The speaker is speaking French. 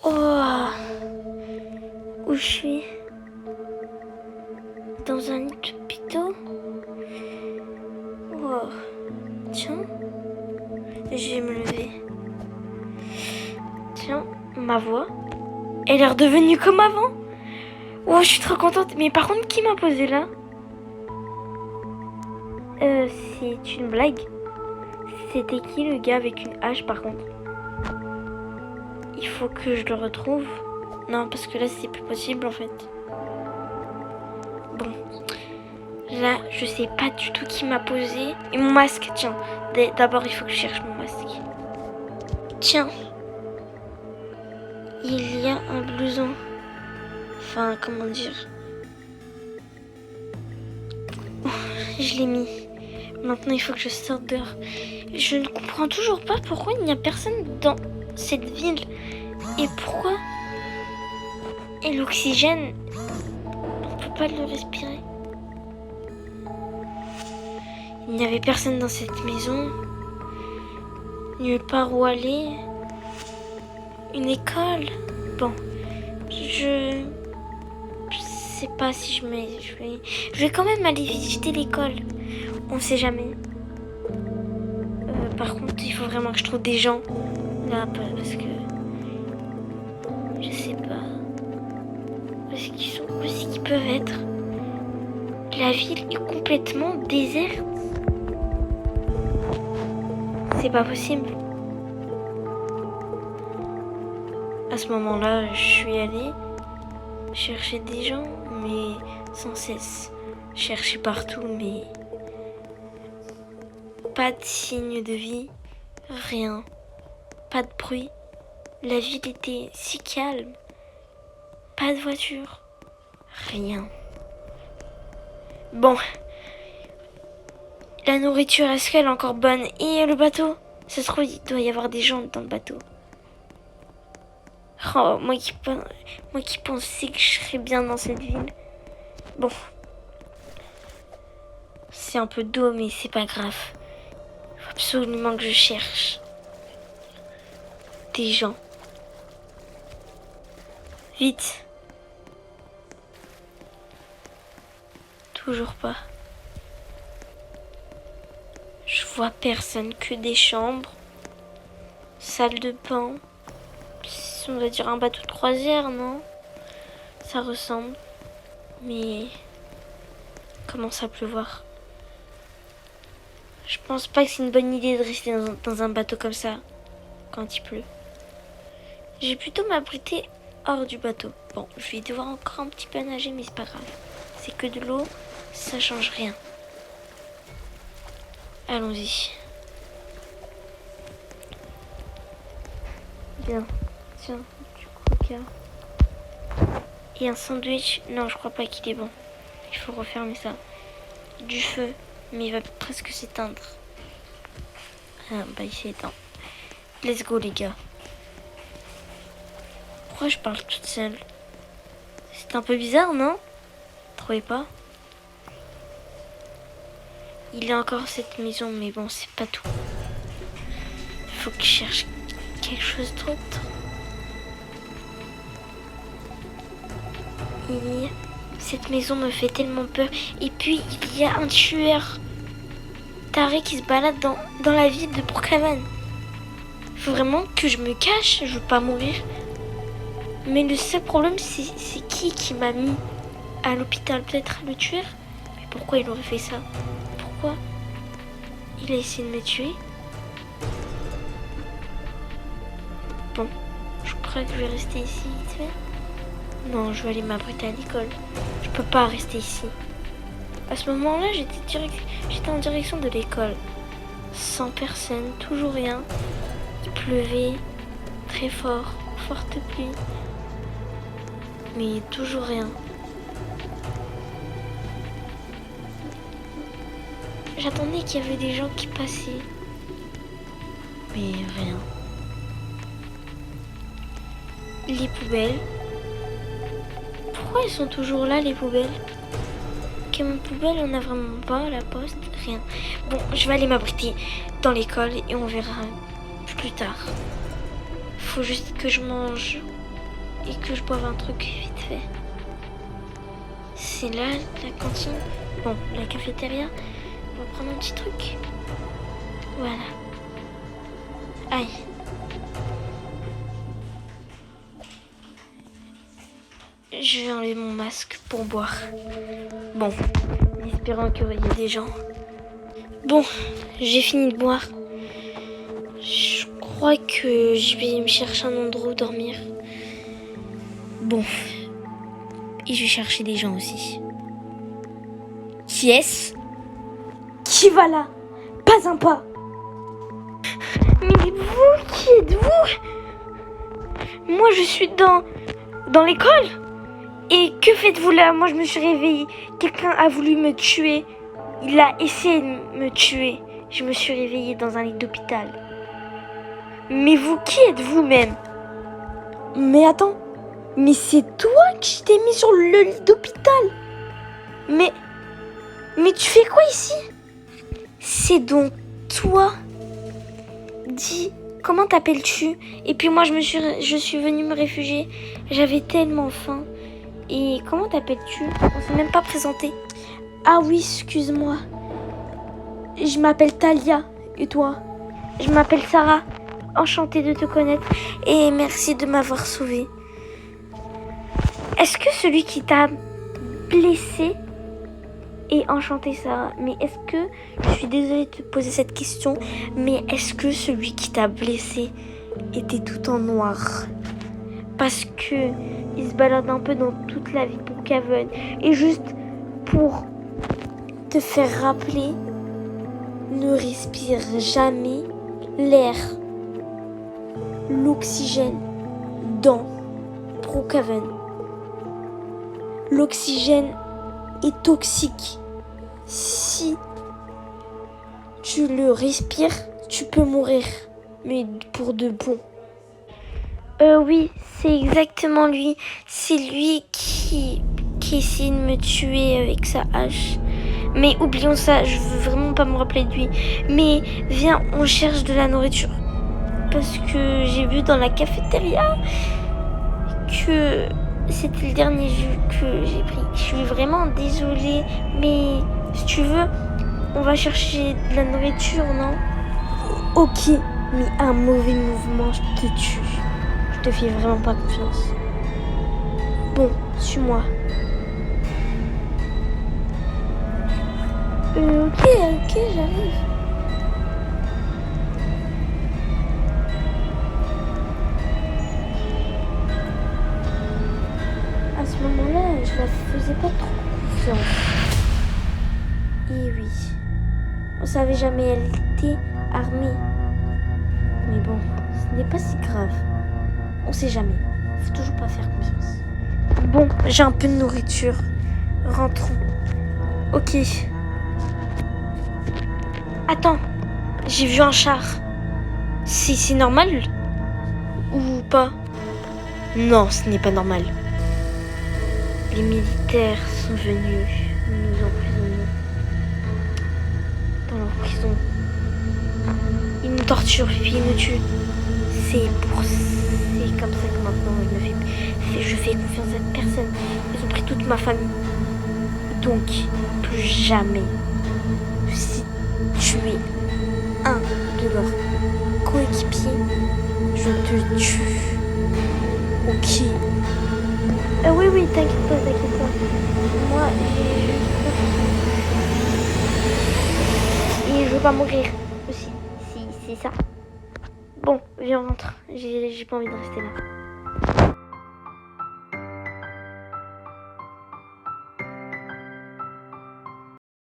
Oh, où je suis? Dans un hôpital? Oh, tiens, je vais me lever. Tiens, ma voix, elle est redevenue comme avant. Oh, je suis trop contente. Mais par contre, qui m'a posé là? C'est une blague. C'était qui le gars avec une hache par contre? Il faut que je le retrouve. Non, parce que là, c'est plus possible en fait. Bon. Là, je sais pas du tout qui m'a posé. Et mon masque, tiens. D'abord, il faut que je cherche mon masque. Tiens. Il y a un blouson. Enfin, comment dire? Oh, je l'ai mis. Maintenant, il faut que je sorte dehors. Je ne comprends toujours pas pourquoi il n'y a personne dans cette ville. Et pourquoi? Et l'oxygène, on ne peut pas le respirer. Il n'y avait personne dans cette maison. Nulle part où aller. Une école. Bon, je sais pas si je vais quand même aller visiter l'école. On sait jamais. Par contre, il faut vraiment que je trouve des gens là parce que je sais pas où est-ce qu'ils sont, où est-ce qu'ils peuvent être. La ville est complètement déserte. C'est pas possible. À ce moment-là, je suis allée chercher des gens, mais sans cesse. Chercher partout, mais pas de signe de vie, rien, pas de bruit. La ville était si calme, pas de voiture, rien. Bon, la nourriture, est-ce qu'elle est encore bonne? Et le bateau? Ça se trouve, il doit y avoir des gens dans le bateau. Oh, moi qui pensais que je serais bien dans cette ville. Bon. C'est un peu d'eau, mais c'est pas grave. Il faut absolument que je cherche des gens. Vite. Toujours pas. Je vois personne, que des chambres. Salle de bain. On va dire un bateau de croisière, non? Ça ressemble. Mais commence à pleuvoir. Je pense pas que c'est une bonne idée de rester dans un bateau comme ça quand il pleut. Je vais plutôt m'abriter hors du bateau. Bon, je vais devoir encore un petit peu nager, mais c'est pas grave. C'est que de l'eau, ça change rien. Allons-y. Bien. Tiens, du coca. Et un sandwich. Non, je crois pas qu'il est bon. Il faut refermer ça. Du feu. Mais il va presque s'éteindre. Ah, bah il s'est éteint. Let's go les gars. Pourquoi je parle toute seule? C'est un peu bizarre, non? Trouvez pas? Il y a encore cette maison, mais bon, c'est pas tout. Il faut que je cherche quelque chose d'autre. Et cette maison me fait tellement peur. Et puis, il y a un tueur taré qui se balade dans la ville de Brookhaven. Il faut vraiment que je me cache, je veux pas mourir. Mais le seul problème, c'est qui m'a mis à l'hôpital? Peut-être le tueur? Mais pourquoi il aurait fait ça? Pourquoi il a essayé de me tuer? Bon, je crois que je vais rester ici vite fait. Non, je vais aller m'abriter à l'école. Je peux pas rester ici. À ce moment-là, j'étais en direction de l'école. Sans personne, toujours rien. Il pleuvait très fort, forte pluie. Mais toujours rien. J'attendais qu'il y avait des gens qui passaient. Mais rien. Les poubelles. Pourquoi elles sont toujours là, les poubelles? Mon poubelle, on a vraiment pas, la poste, rien. Bon, je vais aller m'abriter dans l'école et on verra plus tard. Faut juste que je mange et que je boive un truc vite fait. C'est là la cantine. Bon, la cafétéria. On va prendre un petit truc. Voilà. Aïe. Je vais enlever mon masque pour boire. Bon, espérant qu'il y ait des gens. Bon, j'ai fini de boire. Je crois que je vais me chercher un endroit où dormir. Bon. Et je vais chercher des gens aussi. Qui est-ce? Qui va là? Pas un pas. Mais vous, qui êtes-vous? Moi, je suis dans l'école. Et que faites-vous là? Moi, je me suis réveillée. Quelqu'un a voulu me tuer. Il a essayé de me tuer. Je me suis réveillée dans un lit d'hôpital. Mais vous, qui êtes-vous même? Mais attends. Mais c'est toi qui t'es mis sur le lit d'hôpital. Mais tu fais quoi ici? C'est donc toi. Dis, comment t'appelles-tu? Et puis moi, je suis venue me réfugier. J'avais tellement faim. Et comment t'appelles-tu? On s'est même pas présenté. Ah oui, excuse-moi. Je m'appelle Talia. Et toi? Je m'appelle Sarah. Enchantée de te connaître. Et merci de m'avoir sauvée. Est-ce que celui qui t'a blessé est enchanté, Sarah? Mais est-ce que... Je suis désolée de te poser cette question. Mais est-ce que celui qui t'a blessé était tout en noir? Parce que il se balade un peu dans toute la vie pour Brookhaven. Et juste pour te faire rappeler, ne respire jamais l'air, l'oxygène dans Brookhaven. L'oxygène est toxique. Si tu le respires, tu peux mourir. Mais pour de bon. Oui, c'est exactement lui. C'est lui qui essaie de me tuer avec sa hache. Mais oublions ça, je veux vraiment pas me rappeler de lui. Mais viens, on cherche de la nourriture. Parce que j'ai vu dans la cafétéria que c'était le dernier jus que j'ai pris. Je suis vraiment désolée. Mais si tu veux, on va chercher de la nourriture, non? Ok, mais un mauvais mouvement, je te tue. Je te fais vraiment pas confiance. Bon, suis-moi. Ok, j'arrive. À ce moment-là, je la faisais pas trop confiance. Et oui, on savait jamais elle était armée. Mais bon, ce n'est pas si grave. On sait jamais. Faut toujours pas faire confiance. Bon, j'ai un peu de nourriture. Rentrons. Ok. Attends, j'ai vu un char. C'est normal ou pas? Non, ce n'est pas normal. Les militaires sont venus nous emprisonner dans leur prison. Ils nous torturent puis ils nous tuent. C'est comme ça que maintenant je fais confiance à personne. Ils ont pris toute ma famille. Donc, plus jamais. Si tu es un de leurs coéquipiers, je te tue. Ok. Oui, t'inquiète pas. Moi, j'ai juste... Et je veux pas mourir aussi. Si c'est ça. Bon, viens, on rentre. J'ai pas envie de rester là.